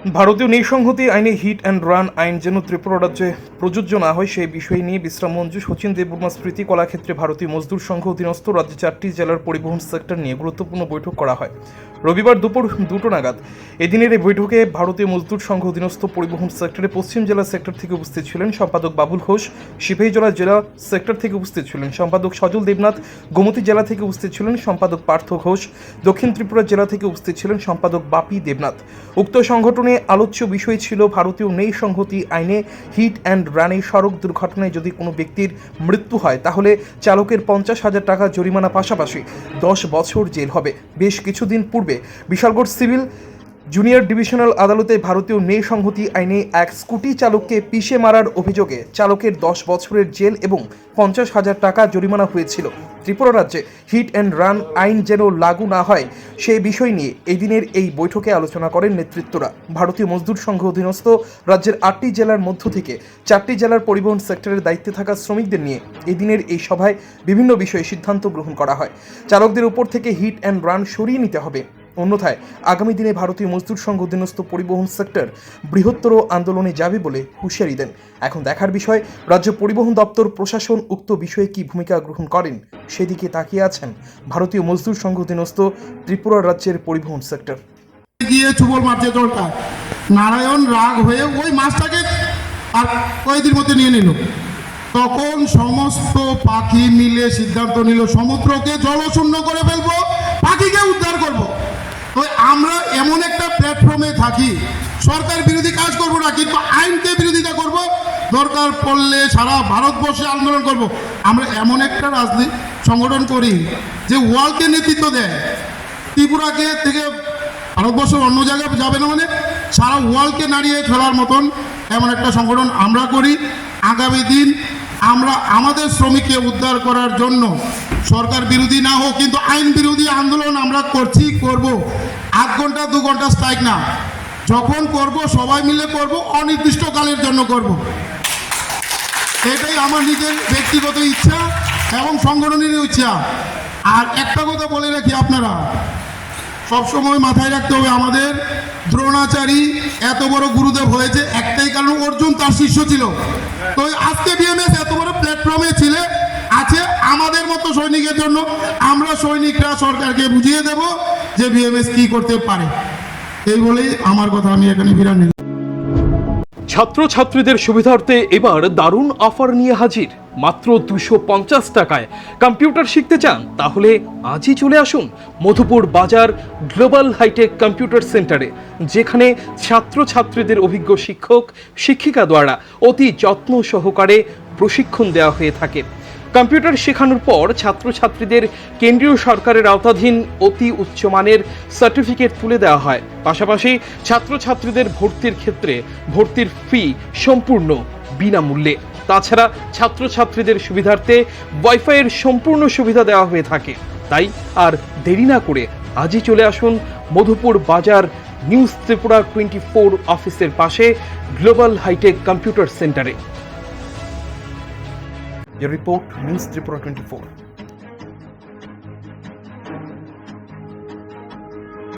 ভারতীয় নৃসংহতি আইনে hit and run আইন যেন ত্রিপুরা রাজ্যে প্রযোজ্য না হয় সেই বিষয় নিয়ে বিশ্রাম মঞ্চ সচিন দেববর্মা স্মৃতি কলাক্ষেত্রে ভারতীয় মজদুর সংঘ অধীনস্থ রাজ্যে 4টি জেলার পরিবহন সেক্টর নিয়ে গুরুত্বপূর্ণ বৈঠক করা হয় রবিবার দুপুর 2টো নাগাদ। এদিনের এই বৈঠকে ভারতীয় মজদুর সংঘ অধীনস্থ পরিবহন সেক্টরে পশ্চিম জেলা সেক্টর থেকে উপস্থিত ছিলেন সম্পাদক বাবুল ঘোষ, সিপাহীজলা জেলা সেক্টর থেকে উপস্থিত ছিলেন সম্পাদক সজল দেবনাথ, গোমতী জেলা থেকে উপস্থিত ছিলেন সম্পাদক পার্থ ঘোষ, দক্ষিণ ত্রিপুরা জেলা থেকে উপস্থিত ছিলেন সম্পাদক বাপি দেবনাথ। উক্ত সংগঠনে আলোচ্য বিষয় ছিল ভারতীয় নৃসংহতি আইনে হিট অ্যান্ড রানে সড়ক দুর্ঘটনায় যদি কোনো ব্যক্তির মৃত্যু হয় তাহলে চালকের 50,000 টাকা জরিমানা পাশাপাশি 10 বছর জেল হবে। বেশ কিছুদিন পূর্বে বিশালগড় সিভিল জুনিয়র ডিভিশনাল আদালতে ভারতীয় নৃসংহতি আইনে এক স্কুটি চালককে পিষে মারার অভিযোগে চালকের 10 বছরের জেল এবং 50,000 টাকা জরিমানা হয়েছিল। ত্রিপুরা রাজ্যে হিট অ্যান্ড রান আইন যেন লাগু না হয় সেই বিষয় নিয়ে এই দিনের এই বৈঠকে আলোচনা করেন নেতৃত্বরা। ভারতীয় মজদুর সংঘ অধীনস্থ রাজ্যের 8টি জেলার মধ্য থেকে 4টি জেলার পরিবহন সেক্টরের দায়িত্বে থাকা শ্রমিকদের নিয়ে এই দিনের এই সভায় বিভিন্ন বিষয়ে সিদ্ধান্ত গ্রহণ করা হয়। চালকদের উপর থেকে হিট অ্যান্ড রান সরিয়ে নিতে হবে, অন্যথায় আগামী দিনে ভারতীয় মজদুর সংঘ অধীনস্থ পরিবহন সেক্টর বৃহত্তর আন্দোলনে যাবে বলে হুঁশিয়ারি দেন। এখন দেখার বিষয় রাজ্য পরিবহন দপ্তর প্রশাসন উক্ত বিষয়ে কি ভূমিকা গ্রহণ করেন সেদিকে তাকিয়ে আছেন ভারতীয় মজদুর সংঘ অধীনস্থ ত্রিপুরা রাজ্যের পরিবহন সেক্টর। গিয়ে চুবল মারছে জলটা, নারায়ণ রাগ হয়ে ওই মাছটাকে আর কয়েকদিন মধ্যে নিয়ে নিল। তখন সমস্ত পাখি মিলে সিদ্ধান্ত নিল সমুদ্রকে জলশূন্য করে ফেলবো, পাখিকে উদ্ধার করব। তো আমরা এমন একটা প্ল্যাটফর্মে থাকি, সরকার বিরোধী কাজ করব না, কিন্তু আইনকে বিরোধিতা করব, দরকার পড়লে সারা ভারতবর্ষে আন্দোলন করব। আমরা এমন একটা রাজনীতি সংগঠন করি যে ওয়ার্ল্ডকে নেতৃত্ব দেয়। ত্রিপুরাকে থেকে ভারতবর্ষের অন্য জায়গায় যাবে না, মানে সারা ওয়ার্ল্ডকে নাড়িয়ে ফেলার মতন এমন একটা সংগঠন আমরা করি। আগামী দিন আমরা আমাদের শ্রমিককে উদ্ধার করার জন্য সরকার বিরোধী না হোক, কিন্তু আইন বিরোধী আন্দোলন আমরা করছি, করব। 8 ঘন্টা 2 ঘন্টা স্ট্রাইক না, যখন করব সবাই মিলে করব, অনির্দিষ্টকালের জন্য করব। এটাই আমার নিজের ব্যক্তিগত ইচ্ছা এবং সংগঠনের ইচ্ছা। আর একটা কথা বলে রাখি, আপনারা সবসময় মাথায় রাখতে হবে, আমাদের দ্রোণাচারী এত বড় গুরুদেব হয়েছে একটাই কারণ, অর্জুন তার শিষ্য ছিল। তো আজকে বিএমএস এত বড় প্ল্যাটফর্মে ছিলে আছে আমাদের মতো সৈনিকের জন্য। আমরা সৈনিকরা সরকারকে বুঝিয়ে দেব যে বিএমএস কি করতে পারে। এই বলেই আমার কথা আমি এখানে বিরাম নিলাম। ছাত্রছাত্রীদের সুবিধার্থে এবার দারুণ অফার নিয়ে হাজির। মাত্র 250 টাকায় কম্পিউটার শিখতে চান তাহলে আজই চলে আসুন মধুপুর বাজার গ্লোবাল হাইটেক কম্পিউটার সেন্টারে, যেখানে ছাত্রছাত্রীদের অভিজ্ঞ শিক্ষক শিক্ষিকা দ্বারা অতি যত্ন সহকারে প্রশিক্ষণ দেওয়া হয়ে থাকে। কম্পিউটার শেখানোর পর ছাত্রছাত্রীদের কেন্দ্রীয় সরকারের আওতাধীন অতি উচ্চমানের সার্টিফিকেট তুলে দেওয়া হয়। পাশাপাশি ছাত্রছাত্রীদের ভর্তির ক্ষেত্রে ভর্তির ফি সম্পূর্ণ বিনামূল্যে। তাছাড়া ছাত্রছাত্রীদের সুবিধার্থে ওয়াইফাইয়ের সম্পূর্ণ সুবিধা দেওয়া হয়ে থাকে। তাই আর দেরি না করে আজই চলে আসুন মধুপুর বাজার নিউজ ত্রিপুরা 24 অফিসের পাশে গ্লোবাল হাইটেক কম্পিউটার সেন্টারে। Report news Tripura 24।